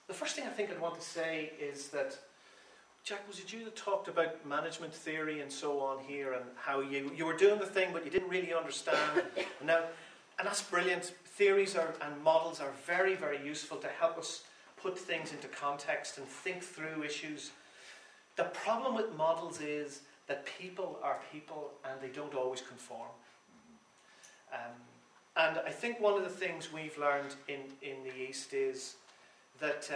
The first thing I think I'd want to say is that, Jack, was it you that talked about management theory and so on here, and how you were doing the thing but you didn't really understand? And that's brilliant. Theories and models are very, very useful to help us put things into context and think through issues. The problem with models is that people are people and they don't always conform. And I think one of the things we've learned in the East is that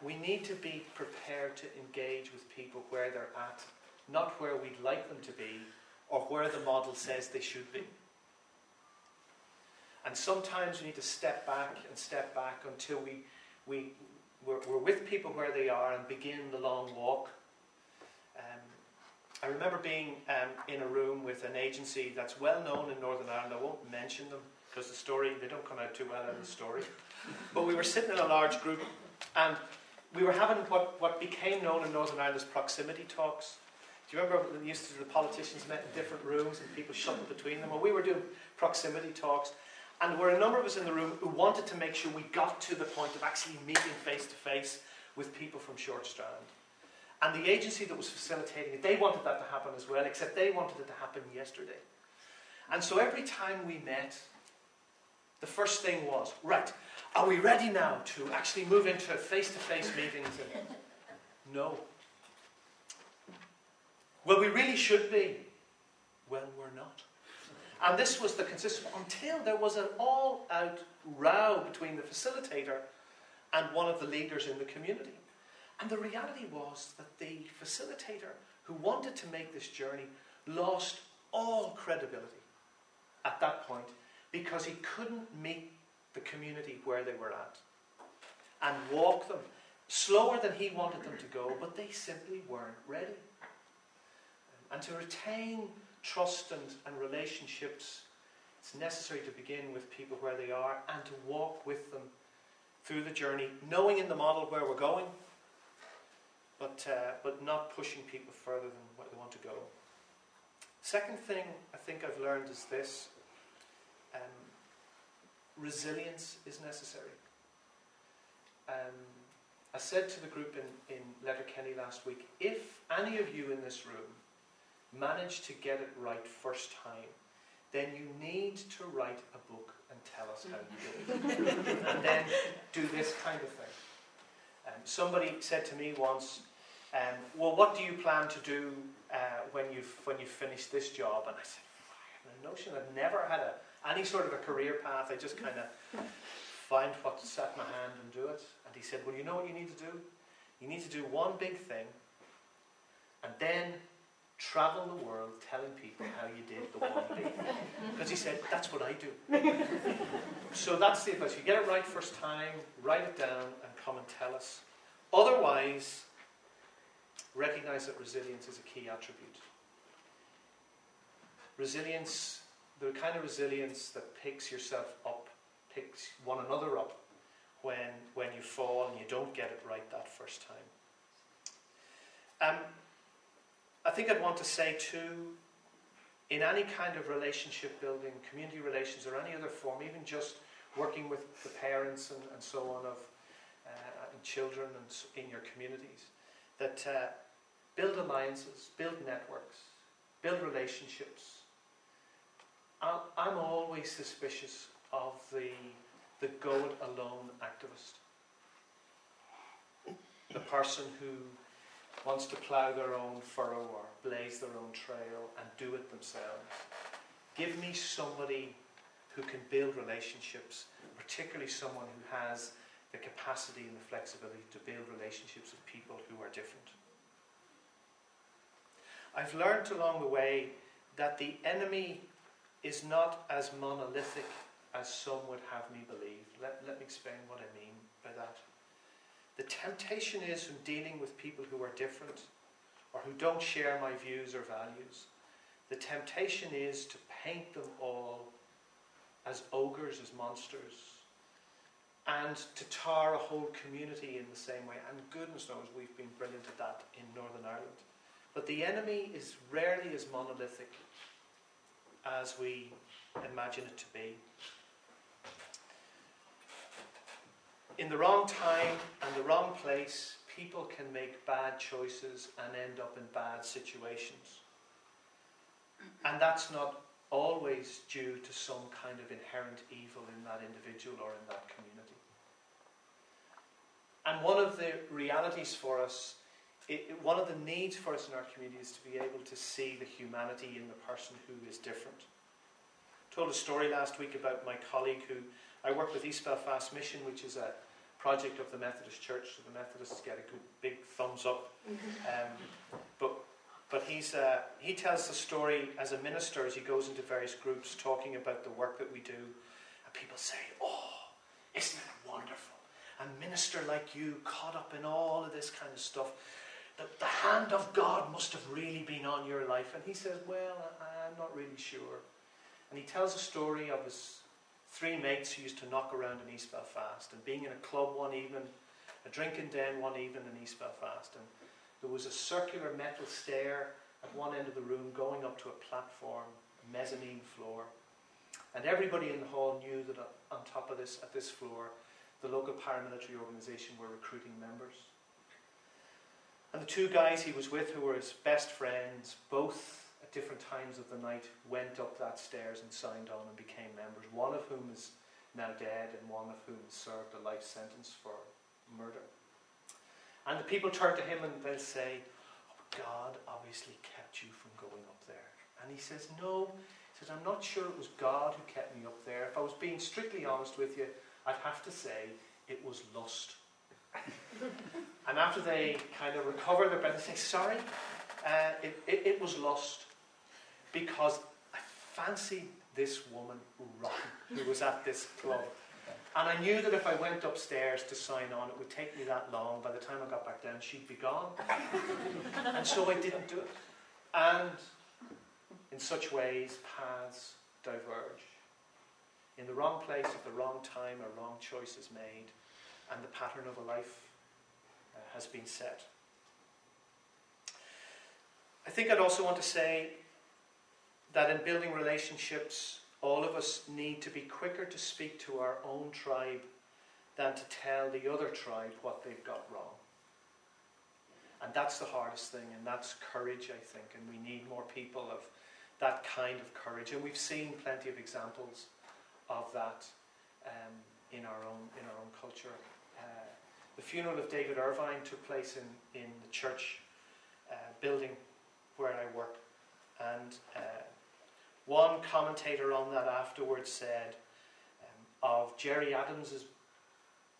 we need to be prepared to engage with people where they're at, not where we'd like them to be or where the model says they should be. And sometimes we need to step back until we're with people where they are and begin the long walk. I remember being in a room with an agency that's well known in Northern Ireland. I won't mention them because they don't come out too well in the story. But we were sitting in a large group and we were having what became known in Northern Ireland as proximity talks. Do you remember when the politicians met in different rooms and people shuttled between them? Well, we were doing proximity talks. And there were a number of us in the room who wanted to make sure we got to the point of actually meeting face to face with people from Short Strand. And the agency that was facilitating it, they wanted that to happen as well, except they wanted it to happen yesterday. And so every time we met, the first thing was, right, are we ready now to actually move into face-to-face meetings? And no. Well, we really should be. Well, we're not. And this was the consistent, until there was an all-out row between the facilitator and one of the leaders in the community. And the reality was that the facilitator who wanted to make this journey lost all credibility at that point because he couldn't meet the community where they were at and walk them slower than he wanted them to go, but they simply weren't ready. And to retain trust and relationships, it's necessary to begin with people where they are and to walk with them through the journey, knowing in the model where we're going, but not pushing people further than what they want to go. Second thing I think I've learned is this. Resilience is necessary. I said to the group in Letterkenny last week, if any of you in this room manage to get it right first time, then you need to write a book and tell us how you did it. And then do this kind of thing. Somebody said to me once, well, what do you plan to do when you finish this job? And I said, I have no notion. I've never had any sort of a career path. I just kind of find what's at my hand and do it. And he said, well, you know what you need to do? You need to do one big thing and then travel the world telling people how you did the one big thing. Because he said, that's what I do. So that's the advice. You get it right first time, write it down and come and tell us. Otherwise, recognize that resilience is a key attribute. Resilience, the kind of resilience that picks yourself up, picks one another up when you fall and you don't get it right that first time. I think I'd want to say too, in any kind of relationship building, community relations or any other form, even just working with the parents and so on of and children and in your communities, that build alliances, build networks, build relationships. I'm always suspicious of the go-it-alone activist. The person who wants to plough their own furrow or blaze their own trail and do it themselves. Give me somebody who can build relationships, particularly someone who has the capacity and the flexibility to build relationships with people who are different. I've learned along the way that the enemy is not as monolithic as some would have me believe. Let me explain what I mean by that. The temptation is in dealing with people who are different or who don't share my views or values. The temptation is to paint them all as ogres, as monsters, and to tar a whole community in the same way. And goodness knows we've been brilliant at that in Northern Ireland. But the enemy is rarely as monolithic as we imagine it to be. in the wrong time and the wrong place, people can make bad choices and end up in bad situations. And that's not always due to some kind of inherent evil in that individual or in that community. And one of the realities for us, one of the needs for us in our community is to be able to see the humanity in the person who is different. I told a story last week about my colleague who, I work with East Belfast Mission, which is a project of the Methodist Church, so the Methodists get a good big thumbs up. But he tells the story as a minister as he goes into various groups talking about the work that we do. And people say, oh, isn't it wonderful? A minister like you caught up in all of this kind of stuff. The hand of God must have really been on your life. And he says, well, I'm not really sure. And he tells a story of his 3 mates who used to knock around in East Belfast and being in a club one evening, a drinking den one evening in East Belfast. And there was a circular metal stair at one end of the room going up to a platform, a mezzanine floor. And everybody in the hall knew that on top of this, at this floor, the local paramilitary organisation were recruiting members. And the 2 guys he was with, who were his best friends, both at different times of the night, went up that stairs and signed on and became members, one of whom is now dead and one of whom served a life sentence for murder. And the people turn to him and they'll say, oh, God obviously kept you from going up there. And he says, no. He says, I'm not sure it was God who kept me up there. If I was being strictly honest with you, I'd have to say it was lust. And after they kind of recover their breath, they say, sorry, it was lust. Because I fancied this woman rotten who was at this club. And I knew that if I went upstairs to sign on, it would take me that long. By the time I got back down, she'd be gone. And so I didn't do it. And in such ways, paths diverge. In the wrong place at the wrong time, a wrong choice is made, and the pattern of a life has been set. I think I'd also want to say that in building relationships, all of us need to be quicker to speak to our own tribe than to tell the other tribe what they've got wrong. And that's the hardest thing, and that's courage, I think, and we need more people of that kind of courage. And we've seen plenty of examples of that in our own culture. The funeral of David Irvine took place in the church building where I work, and one commentator on that afterwards said of Jerry Adams's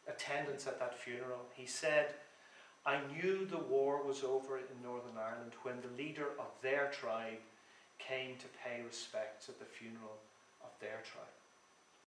attendance at that funeral, he said, I knew the war was over in Northern Ireland when the leader of their tribe came to pay respects at the funeral of their tribe.